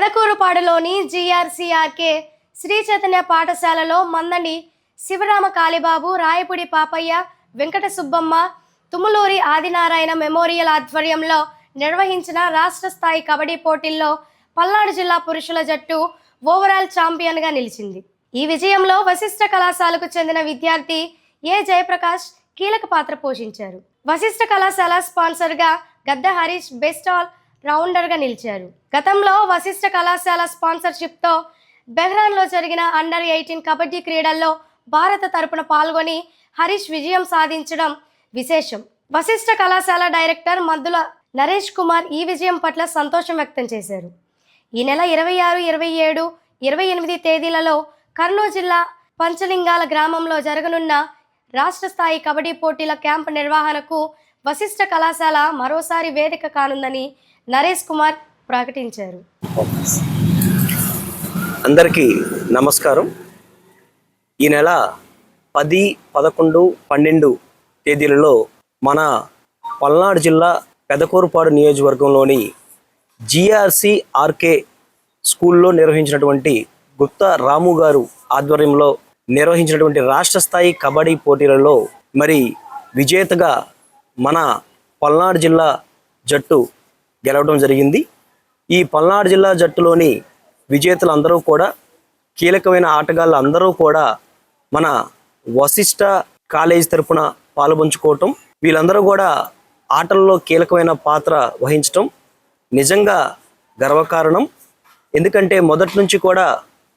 పెదకూరుపాడులోని జీఆర్సీఆర్కే శ్రీ చైతన్య పాఠశాలలో మందండి శివరామ కాళీబాబు, రాయపుడి పాపయ్య, వెంకట సుబ్బమ్మ, తుములూరి ఆదినారాయణ మెమోరియల్ ఆధ్వర్యంలో నిర్వహించిన రాష్ట్ర స్థాయి కబడ్డీ పోటీల్లో పల్నాడు జిల్లా పురుషుల జట్టు ఓవరాల్ ఛాంపియన్గా నిలిచింది. ఈ విజయంలో వశిష్ఠ కళాశాలకు చెందిన విద్యార్థి ఏ జయప్రకాష్ కీలక పాత్ర పోషించారు. వశిష్ఠ కళాశాల స్పాన్సర్గా గద్ద హరీష్ బెస్ట్ ఆల్ రౌండర్గా నిలిచారు. గతంలో వశిష్ఠ కళాశాల స్పాన్సర్షిప్తో బెహ్రాన్లో జరిగిన అండర్-18 కబడ్డీ క్రీడల్లో భారత తరపున పాల్గొని హరీష్ విజయం సాధించడం విశేషం. వశిష్ఠ కళాశాల డైరెక్టర్ మద్దుల నరేష్ కుమార్ ఈ విజయం పట్ల సంతోషం వ్యక్తం చేశారు. ఈ నెల 26, 27, 28 తేదీలలో కర్నూలు జిల్లా పంచలింగాల గ్రామంలో జరగనున్న రాష్ట్ర స్థాయి కబడ్డీ పోటీల క్యాంపు నిర్వహణకు వశిష్ఠ కళాశాల మరోసారి వేదిక కానుందని నరేష్ కుమార్ ప్రకటించారు. అందరికీ నమస్కారం. ఈ నెల 10, 11, 12 తేదీలలో మన పల్నాడు జిల్లా పెదకూరుపాడు నియోజకవర్గంలోని జీఆర్సీఆర్కే స్కూల్లో నిర్వహించినటువంటి గుప్తా రాము గారు ఆధ్వర్యంలో నిర్వహించినటువంటి రాష్ట్ర స్థాయి కబడ్డీ పోటీలలో మరి విజేతగా మన పల్నాడు జిల్లా జట్టు గెలవడం జరిగింది. ఈ పల్నాడు జిల్లా జట్టులోని విజేతలందరూ కూడా కీలకమైన ఆటగాళ్ళు అందరూ కూడా మన వశిష్ఠ కాలేజ్ తరపున పాల్పంచుకోవటం, వీళ్ళందరూ కూడా ఆటల్లో కీలకమైన పాత్ర వహించటం నిజంగా గర్వకారణం. ఎందుకంటే మొదటి నుంచి కూడా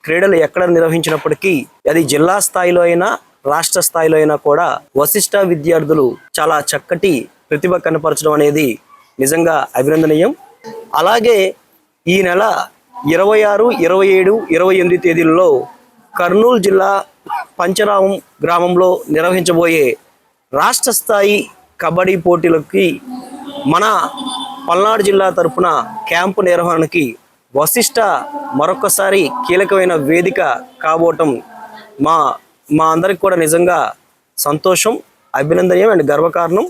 క్రీడలు ఎక్కడ నిర్వహించినప్పటికీ అది జిల్లా స్థాయిలో అయినా రాష్ట్ర స్థాయిలో అయినా కూడా వశిష్ఠ విద్యార్థులు చాలా చక్కటి ప్రతిభ కనపరచడం అనేది నిజంగా అభినందనీయం. అలాగే ఈ నెల 26, 27, 28 తేదీలలో కర్నూలు జిల్లా పంచరామం గ్రామంలో నిర్వహించబోయే రాష్ట్ర స్థాయి కబడ్డీ పోటీలకి మన పల్నాడు జిల్లా తరపున క్యాంపు నిర్వహణకి వశిష్ఠ మరొకసారి కీలకమైన వేదిక కాబోవటం మా అందరికి కూడా నిజంగా సంతోషం, అభినందనీయం అండ్ గర్వకారణం.